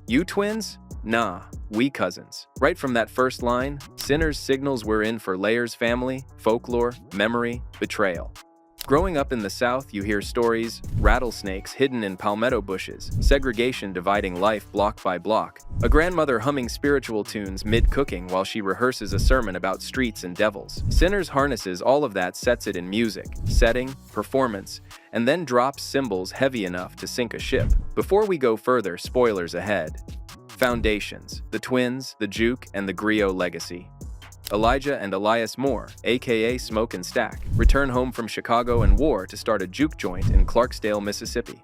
You twins? Nah, we cousins. Right from that first line, Sinner's signals we're in for layers family, folklore, memory, betrayal. Growing up in the South, you hear stories, rattlesnakes hidden in palmetto bushes, segregation dividing life block by block, a grandmother humming spiritual tunes mid-cooking while she rehearses a sermon about streets and devils. Sinners harnesses all of that, sets it in music, setting, performance, and then drops symbols heavy enough to sink a ship. Before we go further, spoilers ahead. Foundations: the twins, the juke, and the griot legacy. Elijah and Elias Moore, aka Smoke and Stack, return home from Chicago and war to start a juke joint in Clarksdale, Mississippi.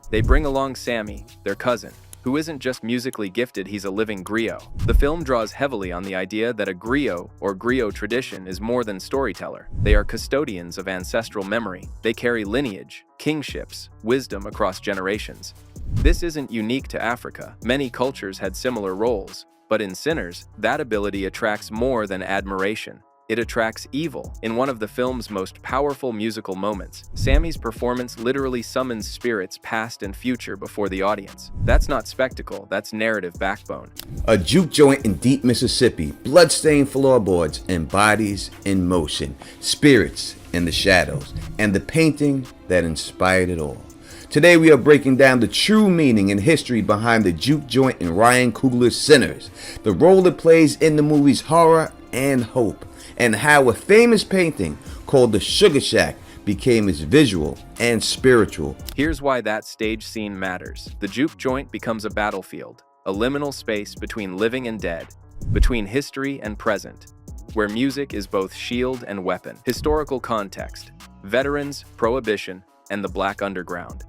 They bring along Sammy, their cousin, who isn't just musically gifted, he's a living griot. The film draws heavily on the idea that a griot or griot tradition is more than storyteller. They are custodians of ancestral memory. They carry lineage, kingships, wisdom across generations. This isn't unique to Africa. Many cultures had similar roles. But in Sinners, that ability attracts more than admiration. It attracts evil. In one of the film's most powerful musical moments, Sammy's performance literally summons spirits past and future before the audience. That's not spectacle, that's narrative backbone. A juke joint in deep Mississippi, bloodstained floorboards and bodies in motion, spirits in the shadows, and the painting that inspired it all. Today we are breaking down the true meaning and history behind the juke joint in Ryan Coogler's Sinners, the role it plays in the movie's horror and hope, and how a famous painting called the Sugar Shack became its visual and spiritual. Here's why that stage scene matters. The juke joint becomes a battlefield, a liminal space between living and dead, between history and present, where music is both shield and weapon. Historical context: veterans, prohibition, and the Black Underground.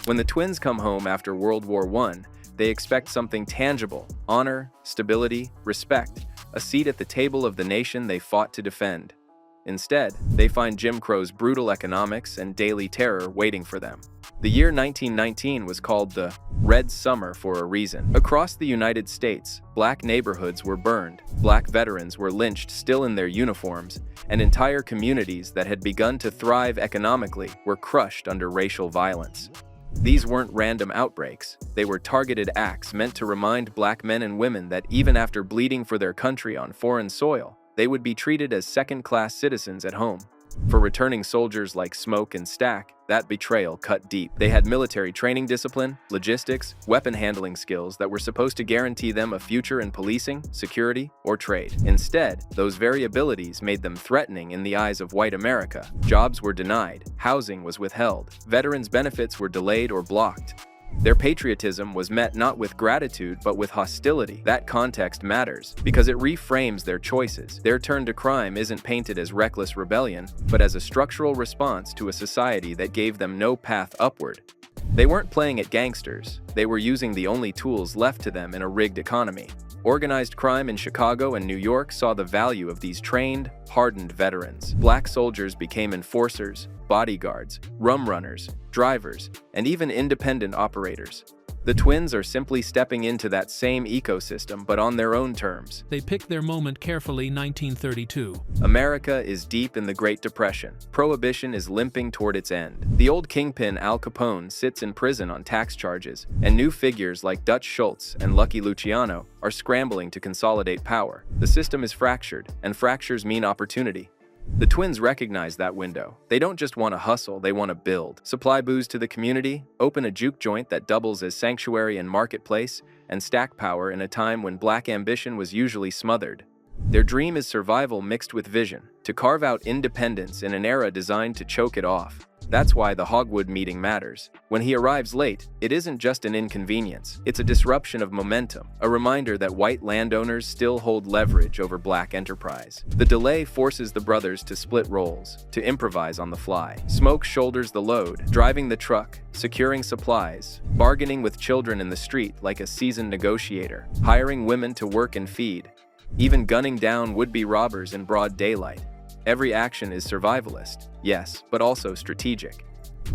When the twins come home after World War I, they expect something tangible: honor, stability, respect, a seat at the table of the nation they fought to defend. Instead, they find Jim Crow's brutal economics and daily terror waiting for them. The year 1919 was called the Red Summer for a reason. Across the United States, black neighborhoods were burned, black veterans were lynched still in their uniforms, and entire communities that had begun to thrive economically were crushed under racial violence. These weren't random outbreaks. They were targeted acts meant to remind black men and women that even after bleeding for their country on foreign soil, they would be treated as second-class citizens at home. For returning soldiers like Smoke and Stack, that betrayal cut deep. They had military training discipline, logistics, weapon handling skills that were supposed to guarantee them a future in policing, security, or trade. Instead, those very abilities made them threatening in the eyes of white America. Jobs were denied, housing was withheld, veterans' benefits were delayed or blocked. Their patriotism was met not with gratitude but with hostility. That context matters because it reframes their choices. Their turn to crime isn't painted as reckless rebellion, but as a structural response to a society that gave them no path upward. They weren't playing at gangsters. They were using the only tools left to them in a rigged economy. Organized crime in Chicago and New York saw the value of these trained, hardened veterans. Black soldiers became enforcers, bodyguards, rum runners, drivers, and even independent operators. The twins are simply stepping into that same ecosystem, but on their own terms. They picked their moment carefully. 1932. America is deep in the Great Depression. Prohibition is limping toward its end. The old kingpin Al Capone sits in prison on tax charges, and new figures like Dutch Schultz and Lucky Luciano are scrambling to consolidate power. The system is fractured, and fractures mean opportunity. The twins recognize that window. They don't just want to hustle, they want to build. Supply booze to the community, open a juke joint that doubles as sanctuary and marketplace, and stack power in a time when black ambition was usually smothered. Their dream is survival mixed with vision, to carve out independence in an era designed to choke it off. That's why the Hogwood meeting matters. When he arrives late, it isn't just an inconvenience. It's a disruption of momentum, a reminder that white landowners still hold leverage over black enterprise. The delay forces the brothers to split roles, to improvise on the fly. Smoke shoulders the load, driving the truck, securing supplies, bargaining with children in the street like a seasoned negotiator, hiring women to work and feed, even gunning down would-be robbers in broad daylight. Every action is survivalist, yes, but also strategic.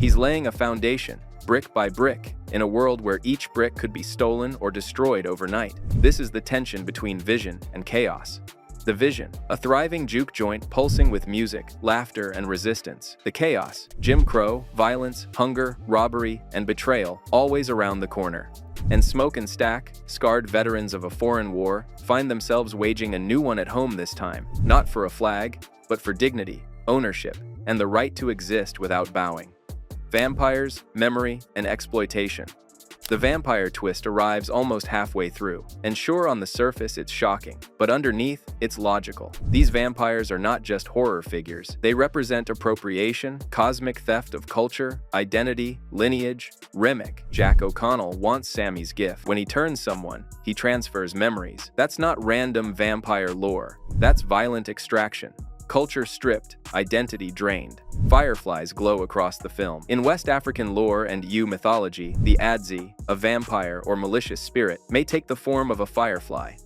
He's laying a foundation, brick by brick, in a world where each brick could be stolen or destroyed overnight. This is the tension between vision and chaos. The vision, a thriving juke joint pulsing with music, laughter, and resistance. The chaos, Jim Crow, violence, hunger, robbery, and betrayal, always around the corner. And Smoke and Stack, scarred veterans of a foreign war, find themselves waging a new one at home this time, not for a flag, but for dignity, ownership, and the right to exist without bowing. Vampires, memory, and exploitation. The vampire twist arrives almost halfway through, and sure, on the surface it's shocking, but underneath, it's logical. These vampires are not just horror figures. They represent appropriation, cosmic theft of culture, identity, lineage. Remick, Jack O'Connell, wants Sammy's gift. When he turns someone, he transfers memories. That's not random vampire lore. That's violent extraction. Culture stripped, identity drained. Fireflies glow across the film. In West African lore and Yu mythology, the Adzi, a vampire or malicious spirit, may take the form of a firefly.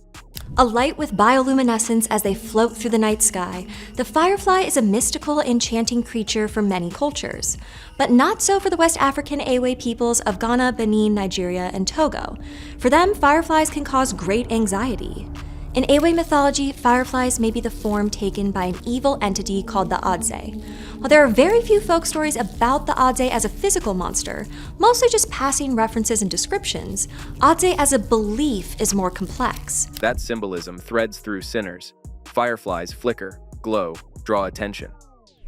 A light with bioluminescence as they float through the night sky, the firefly is a mystical, enchanting creature for many cultures. But not so for the West African Ewe peoples of Ghana, Benin, Nigeria, and Togo. For them, fireflies can cause great anxiety. In Ewe mythology, fireflies may be the form taken by an evil entity called the Adze. While there are very few folk stories about the Adze as a physical monster, mostly just passing references and descriptions, Adze as a belief is more complex. That symbolism threads through sinners. Fireflies flicker, glow, draw attention.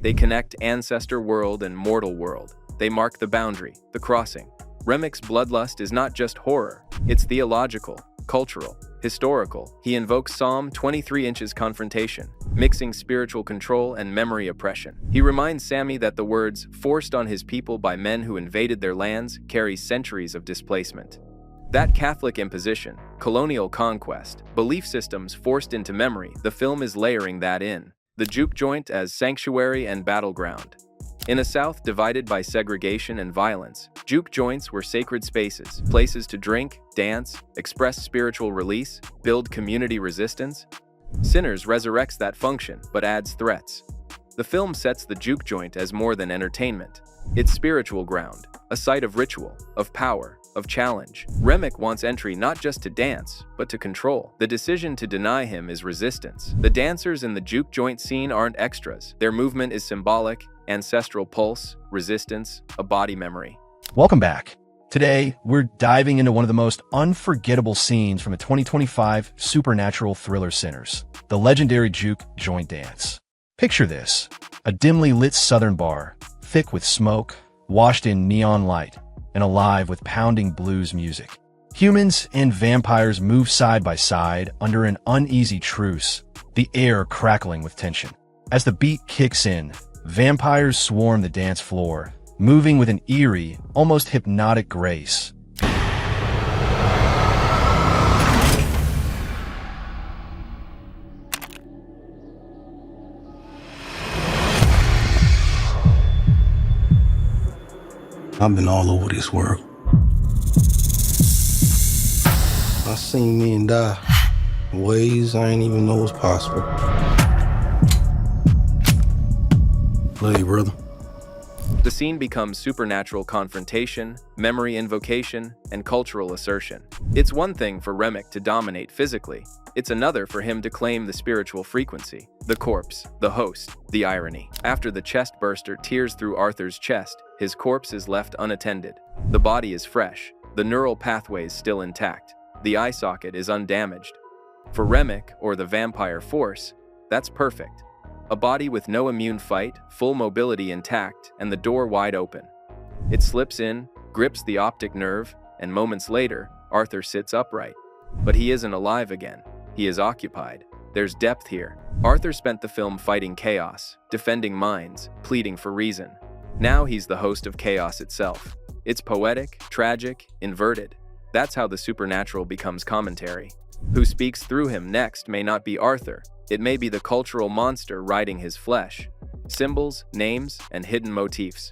They connect ancestor world and mortal world. They mark the boundary, the crossing. Remick's bloodlust is not just horror, it's theological, cultural, historical. He invokes Psalm 23 inches confrontation, mixing spiritual control and memory oppression. He reminds Sammy that the words forced on his people by men who invaded their lands carry centuries of displacement. That Catholic imposition, colonial conquest, belief systems forced into memory, the film is layering that in. The juke joint as sanctuary and battleground. In a South divided by segregation and violence, juke joints were sacred spaces, places to drink, dance, express spiritual release, build community resistance. Sinners resurrects that function, but adds threats. The film sets the juke joint as more than entertainment. It's spiritual ground, a site of ritual, of power, of challenge. Remick wants entry not just to dance, but to control. The decision to deny him is resistance. The dancers in the juke joint scene aren't extras. Their movement is symbolic, ancestral pulse, resistance, a body memory. Welcome back. Today, we're diving into one of the most unforgettable scenes from a 2025 supernatural thriller Sinners, the legendary juke joint dance. Picture this, a dimly lit southern bar, thick with smoke, washed in neon light, and alive with pounding blues music. Humans and vampires move side by side under an uneasy truce, the air crackling with tension. As the beat kicks in, vampires swarm the dance floor, moving with an eerie, almost hypnotic grace. I've been all over this world. I seen men die in ways I ain't even know was possible. Love you, brother. The scene becomes supernatural confrontation, memory invocation, and cultural assertion. It's one thing for Remick to dominate physically. It's another for him to claim the spiritual frequency. The corpse, the host, the irony. After the chest burster tears through Arthur's chest, his corpse is left unattended. The body is fresh, the neural pathways still intact, the eye socket is undamaged. For Remick, or the vampire force, that's perfect. A body with no immune fight, full mobility intact, and the door wide open. It slips in, grips the optic nerve, and moments later, Arthur sits upright. But he isn't alive again. He is occupied. There's depth here. Arthur spent the film fighting chaos, defending minds, pleading for reason. Now he's the host of chaos itself. It's poetic, tragic, inverted. That's how the supernatural becomes commentary. Who speaks through him next may not be Arthur. It may be the cultural monster riding his flesh. Symbols, names, and hidden motifs.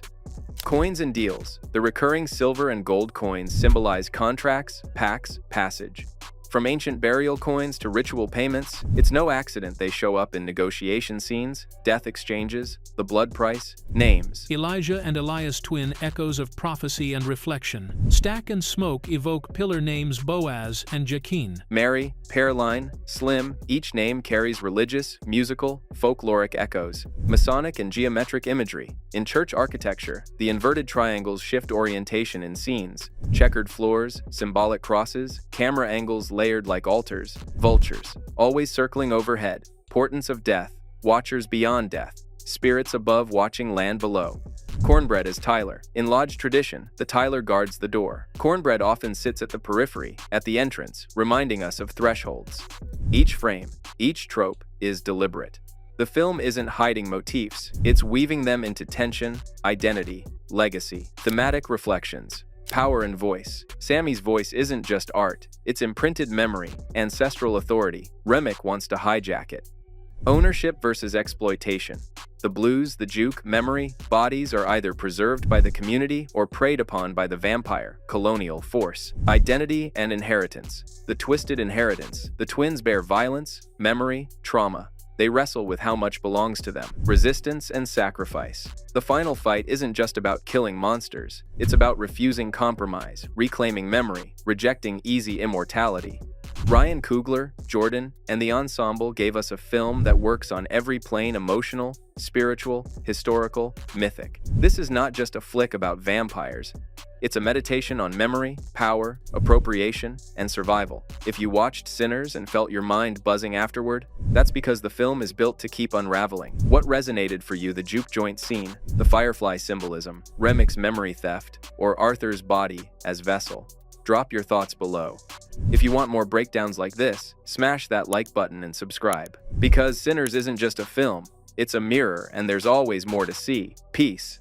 Coins and deals. The recurring silver and gold coins symbolize contracts, pacts, passage. From ancient burial coins to ritual payments, it's no accident they show up in negotiation scenes, death exchanges, the blood price, names. Elijah and Elias twin echoes of prophecy and reflection. Stack and smoke evoke pillar names Boaz and Jachin. Mary, Pearline, Slim, each name carries religious, musical, folkloric echoes. Masonic and geometric imagery. In church architecture, the inverted triangles shift orientation in scenes. Checkered floors, symbolic crosses, camera angles layered like altars, vultures, always circling overhead, portents of death, watchers beyond death, spirits above watching land below. Cornbread is Tyler. In lodge tradition, the Tyler guards the door. Cornbread often sits at the periphery, at the entrance, reminding us of thresholds. Each frame, each trope, is deliberate. The film isn't hiding motifs, it's weaving them into tension, identity, legacy, thematic reflections, power and voice. Sammy's voice isn't just art, it's imprinted memory, ancestral authority. Remick wants to hijack it. Ownership versus exploitation. The blues, the juke, memory, bodies are either preserved by the community or preyed upon by the vampire, colonial force. Identity and inheritance. The twisted inheritance. The twins bear violence, memory, trauma. They wrestle with how much belongs to them. Resistance and sacrifice. The final fight isn't just about killing monsters. It's about refusing compromise, reclaiming memory, rejecting easy immortality. Ryan Coogler, Jordan, and the ensemble gave us a film that works on every plane: emotional, spiritual, historical, mythic. This is not just a flick about vampires. It's a meditation on memory, power, appropriation, and survival. If you watched Sinners and felt your mind buzzing afterward, that's because the film is built to keep unraveling. What resonated for you: the juke joint scene, the firefly symbolism, Remick's memory theft, or Arthur's body as vessel? Drop your thoughts below. If you want more breakdowns like this, smash that like button and subscribe. Because Sinners isn't just a film, it's a mirror, and there's always more to see. Peace.